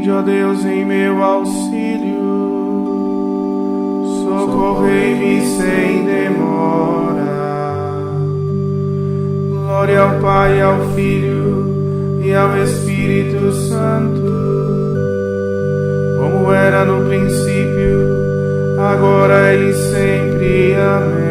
Vinde, ó Deus, em meu auxílio, socorrei-me sem demora. Glória ao Pai, ao Filho e ao Espírito Santo, como era no princípio, agora e sempre. Amém.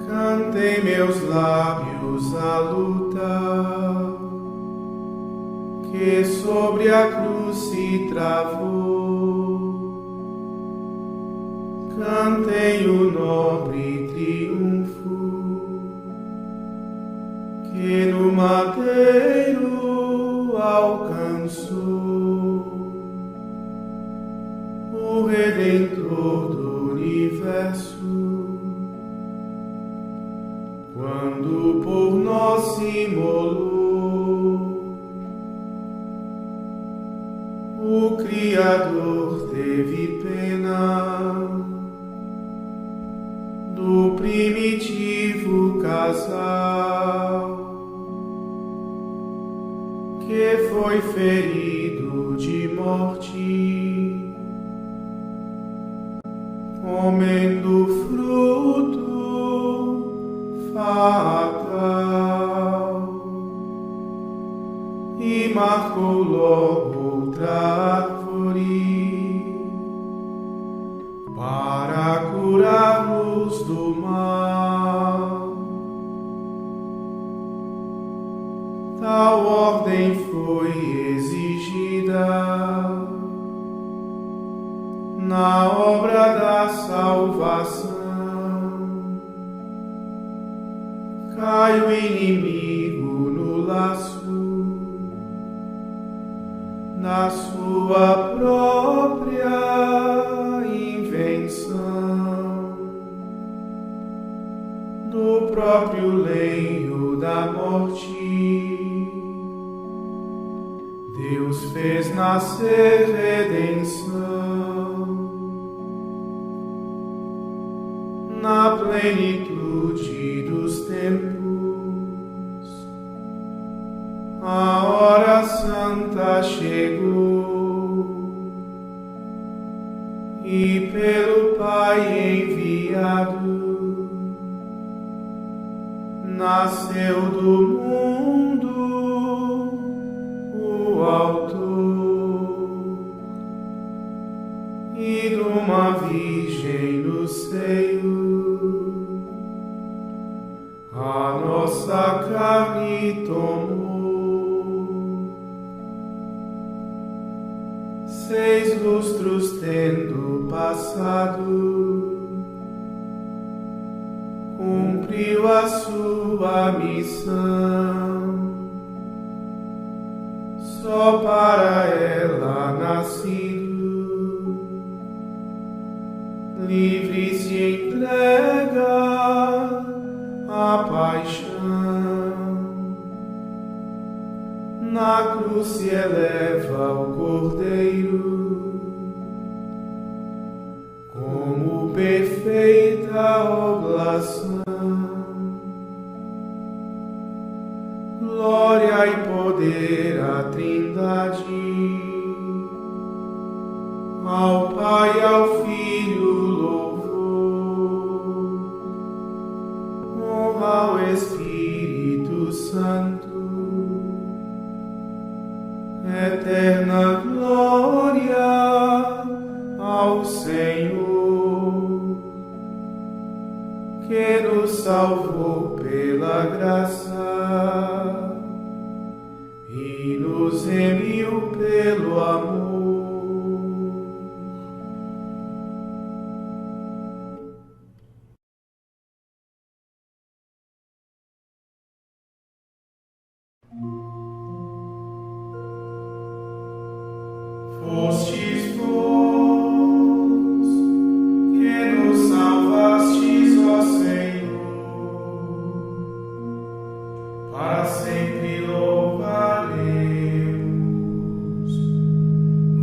Cantem meus lábios a luta que sobre a cruz se travou. Cantem o nobre triunfo que no madeiro alcançou. O Redentor do universo, quando por nós se imolou, o Criador teve pena do primitivo casal que foi ferido de morte, comendo fruto fatal, e marcou logo outra árvore para curar-nos do mal. Tal ordem foi exigida na obra da salvação. Cai o inimigo no laço da sua própria invenção, do próprio leito da morte. Deus fez nascer redenção na plenitude dos tempos. A hora santa chegou e pelo Pai enviado nasceu do mundo o Autor, e de uma virgem no seio a nossa carne tomou. 6 lustros tendo passado, cumpriu a sua missão. Só para ela nascido, livre se entrega à paixão. Na cruz se eleva o Cordeiro como perfeita oblação. Glória e poder à Trindade, ao Pai e ao Filho louvor, honra ao Espírito Santo, eterna glória ao Senhor, que nos salvou pela graça e nos remiu pelo amor. Fostes vós que nos salvastes, ó Senhor, para sempre louvaremos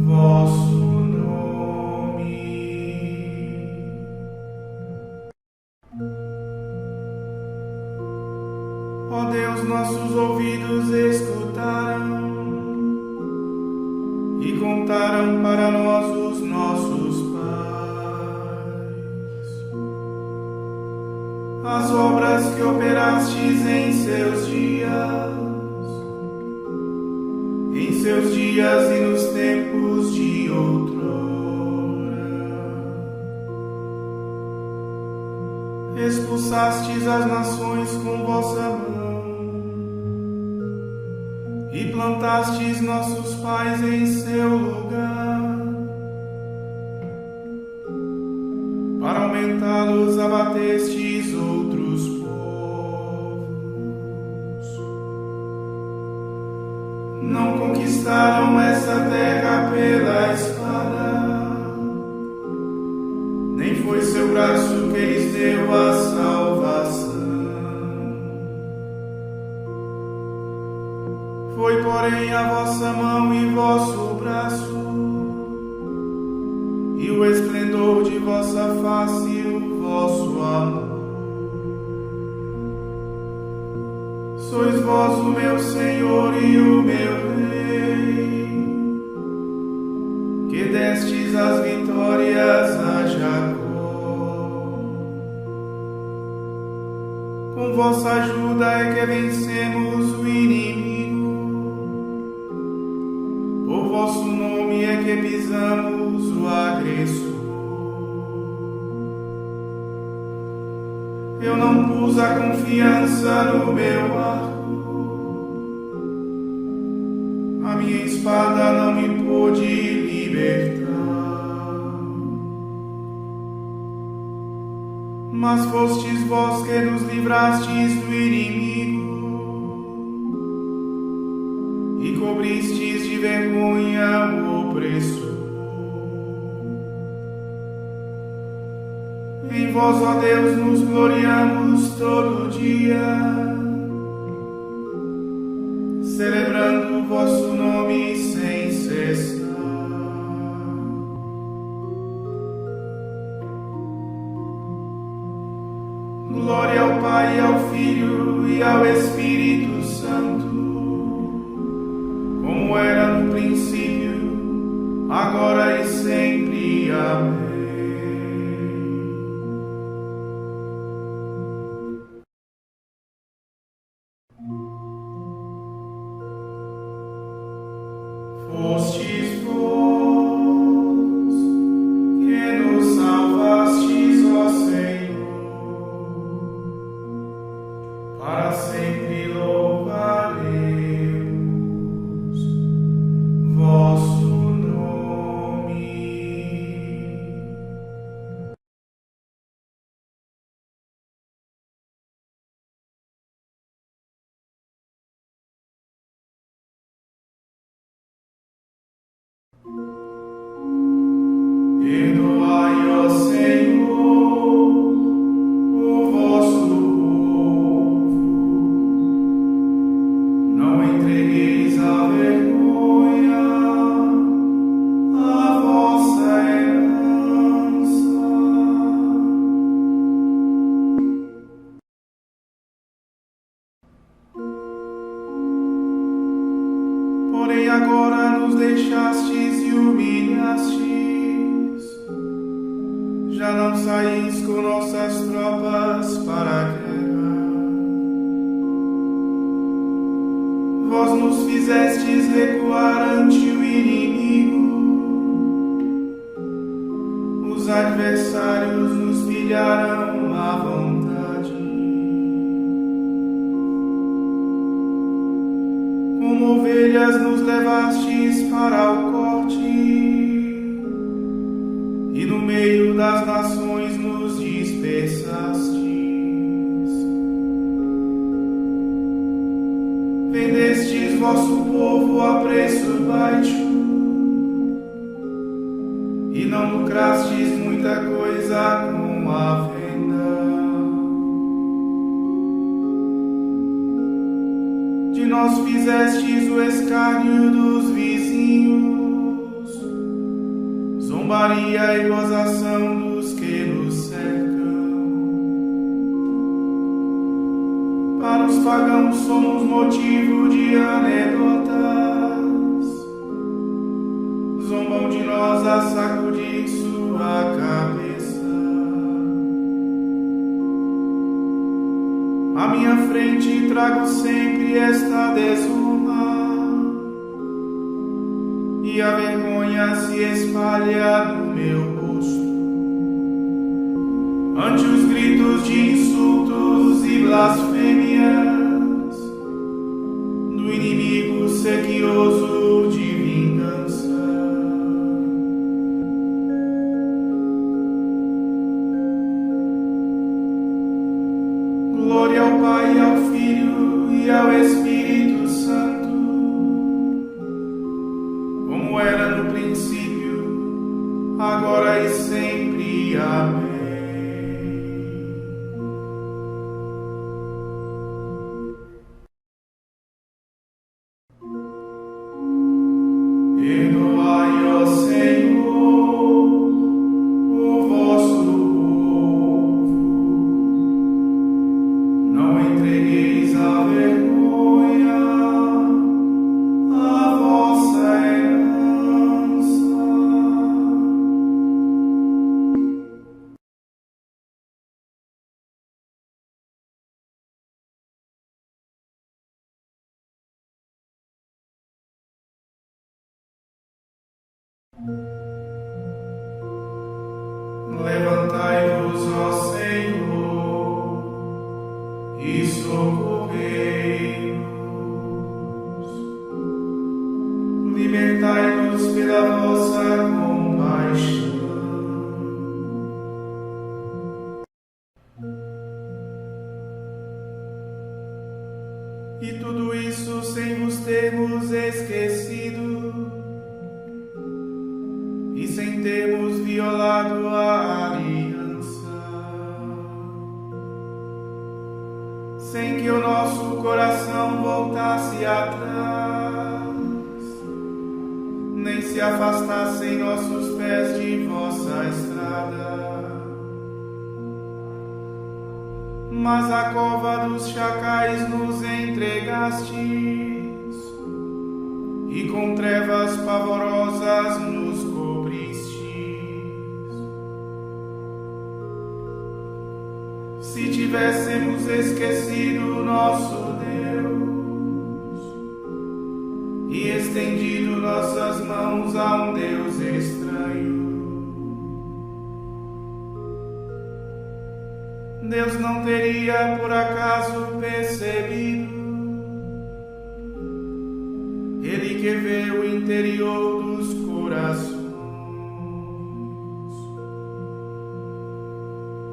vosso nome. em seus dias e nos tempos de outrora. Expulsastes as nações com vossa mão e plantastes nossos pais em seu lugar. Para aumentá-los abatestes outros povos. Não conquistaram essa terra pela espada, nem foi seu braço que lhes deu a salvação. Foi, porém, a vossa mão e vosso braço, e o esplendor de vossa face e o vosso amor. Sois vós o meu Senhor e o meu Rei, que destes as vitórias a Jacó. Com vossa ajuda é que vencemos o inimigo, por vosso nome é que pisamos o agressor. Eu não pus a confiança no meu arco, a minha espada não me pôde libertar. Mas fostes vós que nos livrastes do inimigo e cobristes de vergonha o opressor. Em vós, ó Deus, nos gloriamos todo dia, celebrando o vosso nome sem cessar. Glória ao Pai, ao Filho e ao Espírito Santo, como era no princípio, agora e sempre. Amém. Fostes vós que nos salvastes, ó Senhor, para sempre louvaremos vosso nome. Perdoai, ó Senhor, o vosso povo, não entregueis a vergonha a vossa herança. Porém agora nos deixastes e humilhastes, já não saís com nossas tropas para a guerra. Vós nos fizestes recuar ante o inimigo, os adversários nos pilharam à vontade. Como ovelhas nos levastes para o corte, e no meio das nações nos dispersastes. Vendestes vosso povo a preço baixo, e não lucrastes muita coisa com a venda. De nós fizestes o escárnio dos vizinhos, zombaria e gozação dos que nos cercam. Para os pagãos somos motivo de anedotas, zombam de nós a sacudir sua cabeça. À minha frente trago sempre esta desonra, e a vergonha se espalha no meu rosto. Ante os gritos de insultos e blasfêmias do inimigo sequioso de vingança. Glória ao Pai, ao Filho e ao Espírito Santo, como era no princípio, agora e sempre. Amém. Perdoai, ó Senhor, o vosso povo, não entregueis à vergonha a vossa herança. Levantai-vos, ó Senhor, e socorrei-nos. Libertai-nos pela vossa compaixão. E tudo isso sem vos termos esquecido e sem termos violado a aliança, sem que o nosso coração voltasse atrás, nem se afastassem nossos pés de vossa estrada. Mas à cova dos chacais nos entregastes, e com trevas pavorosas nos cobristes. Se tivéssemos esquecido nosso Deus e estendido nossas mãos a um Deus estranho, Deus não teria por acaso percebido? Ele que vê o interior dos corações.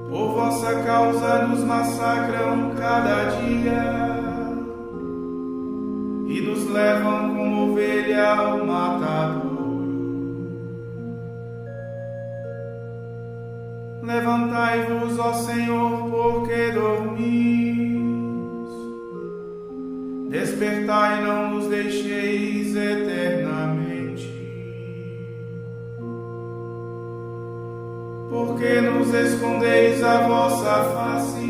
Por vossa causa nos massacram cada dia e nos levam como ovelha ao matadouro. Levantai-vos, ó Senhor, porque dormis. Despertai, não nos deixeis eternamente. Porque nos escondeis a vossa face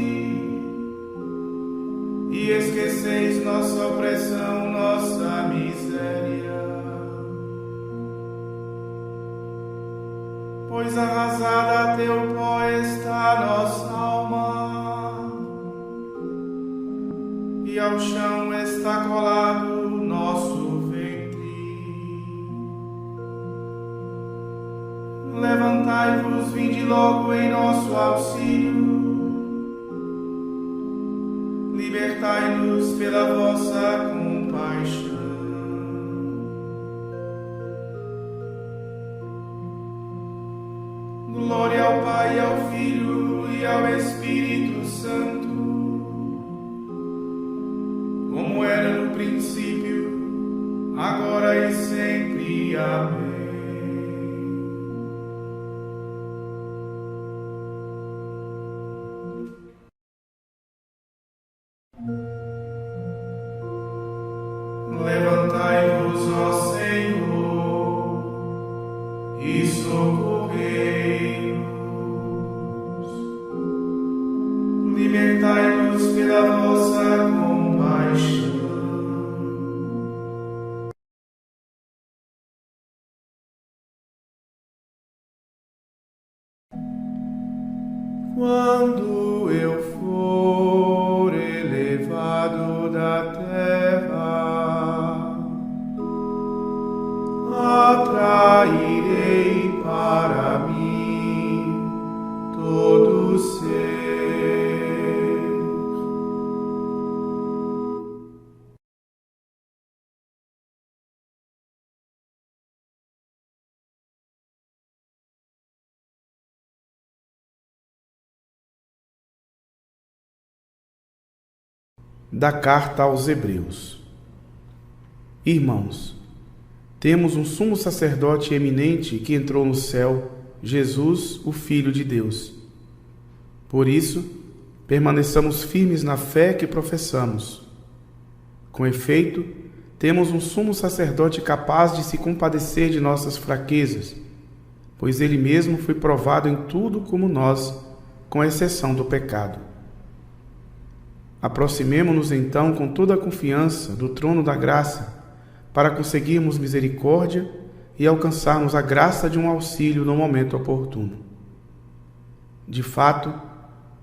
e esqueceis nossa opressão, nossa miséria. Pois arrasada a teu pó está nossa alma, e ao chão está colado nosso ventre. Levantai-vos, vinde logo em nosso auxílio, libertai-nos pela vossa compaixão. Glória ao Pai, ao Filho e ao Espírito Santo, como era no princípio, agora e sempre. Amém. Levantai-vos, ó Senhor, e socorrei-nos. Libertai-nos pela vossa compaixão. Quando eu for elevado da terra, atrairei para mim todo o ser. Da carta aos Hebreus. Irmãos, temos um sumo sacerdote eminente que entrou no céu, Jesus, o Filho de Deus. Por isso, permaneçamos firmes na fé que professamos. Com efeito, temos um sumo sacerdote capaz de se compadecer de nossas fraquezas, pois ele mesmo foi provado em tudo como nós, com exceção do pecado. Aproximemo-nos então com toda a confiança do trono da graça, para conseguirmos misericórdia e alcançarmos a graça de um auxílio no momento oportuno. De fato,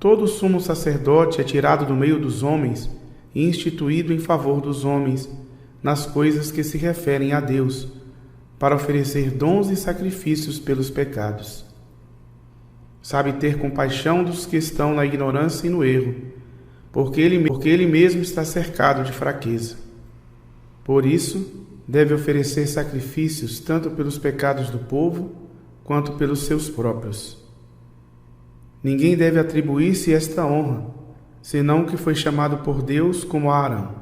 todo sumo sacerdote é tirado do meio dos homens e instituído em favor dos homens, nas coisas que se referem a Deus, para oferecer dons e sacrifícios pelos pecados. Sabe ter compaixão dos que estão na ignorância e no erro, porque ele mesmo está cercado de fraqueza. Por isso, deve oferecer sacrifícios tanto pelos pecados do povo, quanto pelos seus próprios. Ninguém deve atribuir-se esta honra, senão o que foi chamado por Deus como a Arão.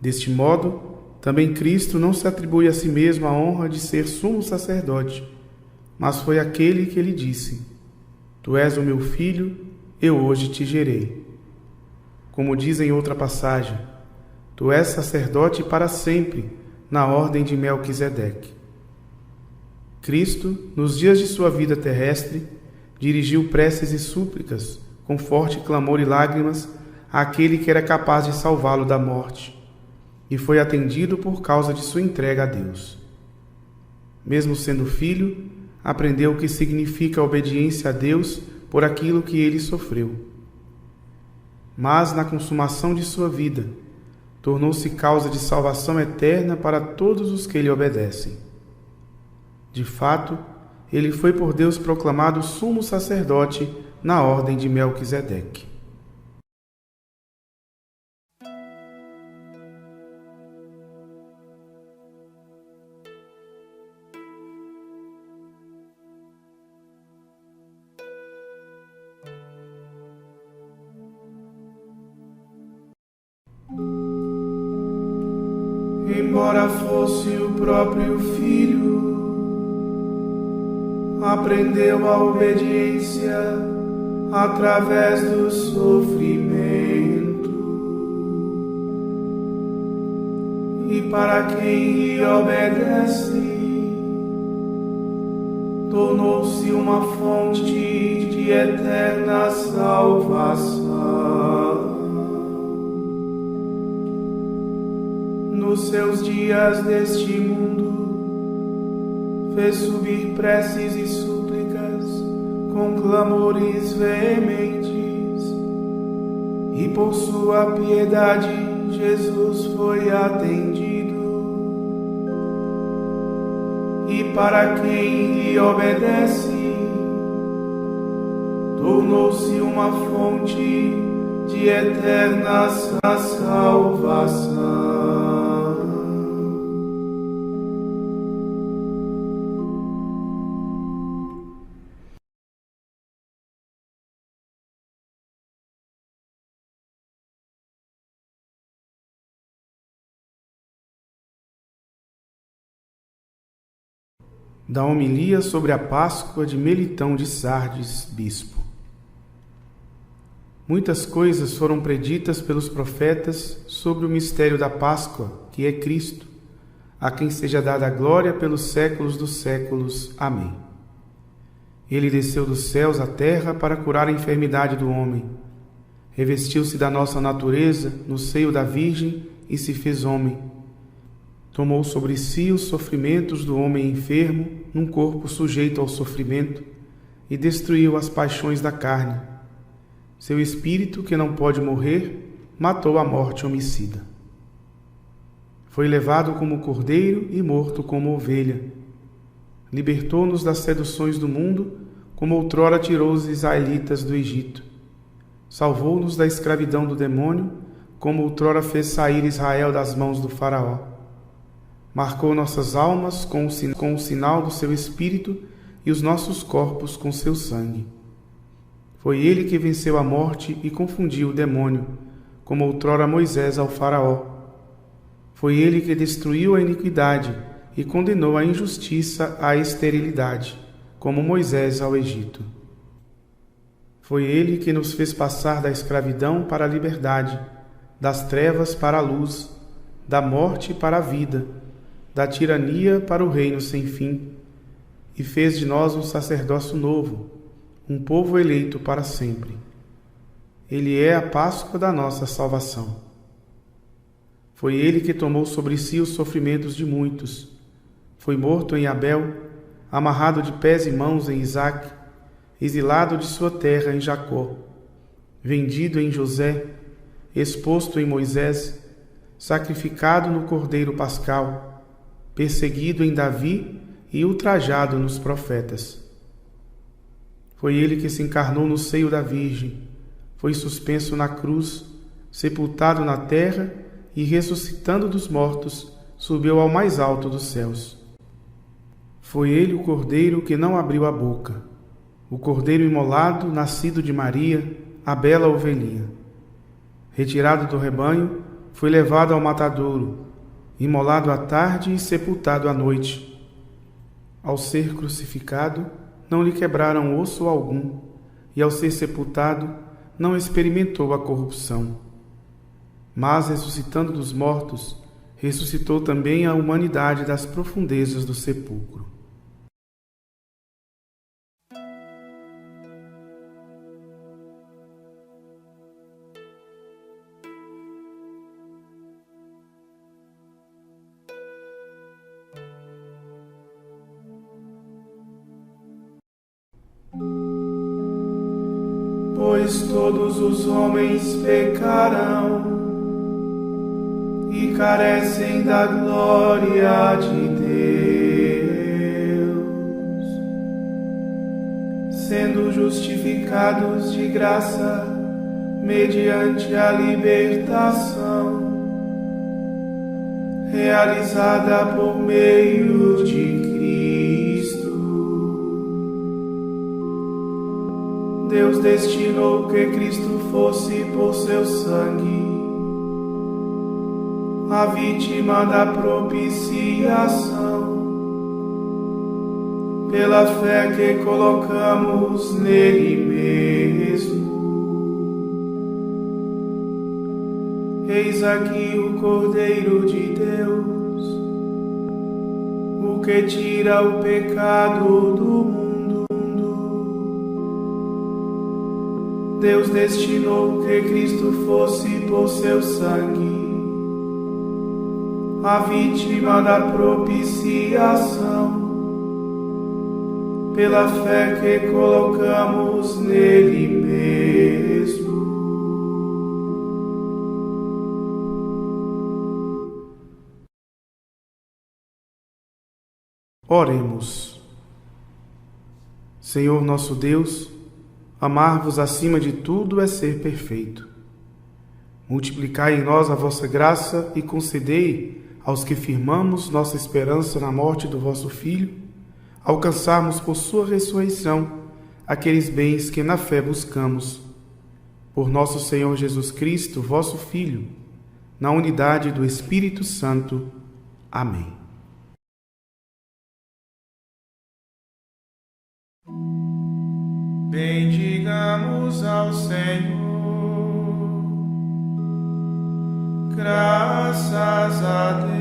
Deste modo, também Cristo não se atribui a si mesmo a honra de ser sumo sacerdote, mas foi aquele que lhe disse: Tu és o meu filho, eu hoje te gerei. Como diz em outra passagem, tu és sacerdote para sempre, na ordem de Melquisedeque. Cristo, nos dias de sua vida terrestre, dirigiu preces e súplicas, com forte clamor e lágrimas, àquele que era capaz de salvá-lo da morte, e foi atendido por causa de sua entrega a Deus. Mesmo sendo filho, aprendeu o que significa a obediência a Deus por aquilo que ele sofreu. Mas, na consumação de sua vida, tornou-se causa de salvação eterna para todos os que lhe obedecem. De fato, ele foi por Deus proclamado sumo sacerdote na ordem de Melquisedeque. Embora fosse o próprio Filho, aprendeu a obediência através do sofrimento. E para quem lhe obedece, tornou-se uma fonte de eterna salvação. Nos seus dias deste mundo, fez subir preces e súplicas com clamores veementes, e por sua piedade Jesus foi atendido. E para quem lhe obedece, tornou-se uma fonte de eterna salvação. Da homilia sobre a Páscoa de Melitão de Sardes, bispo. Muitas coisas foram preditas pelos profetas sobre o mistério da Páscoa, que é Cristo, a quem seja dada a glória pelos séculos dos séculos. Amém. Ele desceu dos céus à terra para curar a enfermidade do homem. Revestiu-se da nossa natureza no seio da Virgem e se fez homem. Tomou sobre si os sofrimentos do homem enfermo, num corpo sujeito ao sofrimento, e destruiu as paixões da carne. Seu espírito, que não pode morrer, matou a morte homicida. Foi levado como cordeiro e morto como ovelha. Libertou-nos das seduções do mundo, como outrora tirou os israelitas do Egito. Salvou-nos da escravidão do demônio, como outrora fez sair Israel das mãos do faraó. Marcou nossas almas com o sinal do seu Espírito e os nossos corpos com seu sangue. Foi ele que venceu a morte e confundiu o demônio, como outrora Moisés ao faraó. Foi ele que destruiu a iniquidade e condenou a injustiça à esterilidade, como Moisés ao Egito. Foi ele que nos fez passar da escravidão para a liberdade, das trevas para a luz, da morte para a vida, da tirania para o reino sem fim, e fez de nós um sacerdócio novo, um povo eleito para sempre. Ele é a Páscoa da nossa salvação. Foi ele que tomou sobre si os sofrimentos de muitos. Foi morto em Abel, amarrado de pés e mãos em Isaque, exilado de sua terra em Jacó, vendido em José, exposto em Moisés, sacrificado no Cordeiro Pascal, perseguido em Davi e ultrajado nos profetas. Foi ele que se encarnou no seio da Virgem, foi suspenso na cruz, sepultado na terra e, ressuscitando dos mortos, subiu ao mais alto dos céus. Foi ele o cordeiro que não abriu a boca, o cordeiro imolado, nascido de Maria, a bela ovelhinha. Retirado do rebanho, foi levado ao matadouro, imolado à tarde e sepultado à noite. Ao ser crucificado, não lhe quebraram osso algum, e ao ser sepultado, não experimentou a corrupção. Mas, ressuscitando dos mortos, ressuscitou também a humanidade das profundezas do sepulcro. Pois todos os homens pecarão e carecem da glória de Deus, sendo justificados de graça mediante a libertação realizada por meio de Cristo. Deus destinou que Cristo fosse por seu sangue a vítima da propiciação, pela fé que colocamos nele mesmo. Eis aqui o Cordeiro de Deus, o que tira o pecado do mundo. Deus destinou que Cristo fosse por seu sangue a vítima da propiciação, pela fé que colocamos nele mesmo. Oremos. Senhor nosso Deus, amar-vos acima de tudo é ser perfeito. Multiplicai em nós a vossa graça e concedei aos que firmamos nossa esperança na morte do vosso Filho, alcançarmos por sua ressurreição aqueles bens que na fé buscamos. Por nosso Senhor Jesus Cristo, vosso Filho, na unidade do Espírito Santo. Amém. Bendigamos ao Senhor, graças a Deus.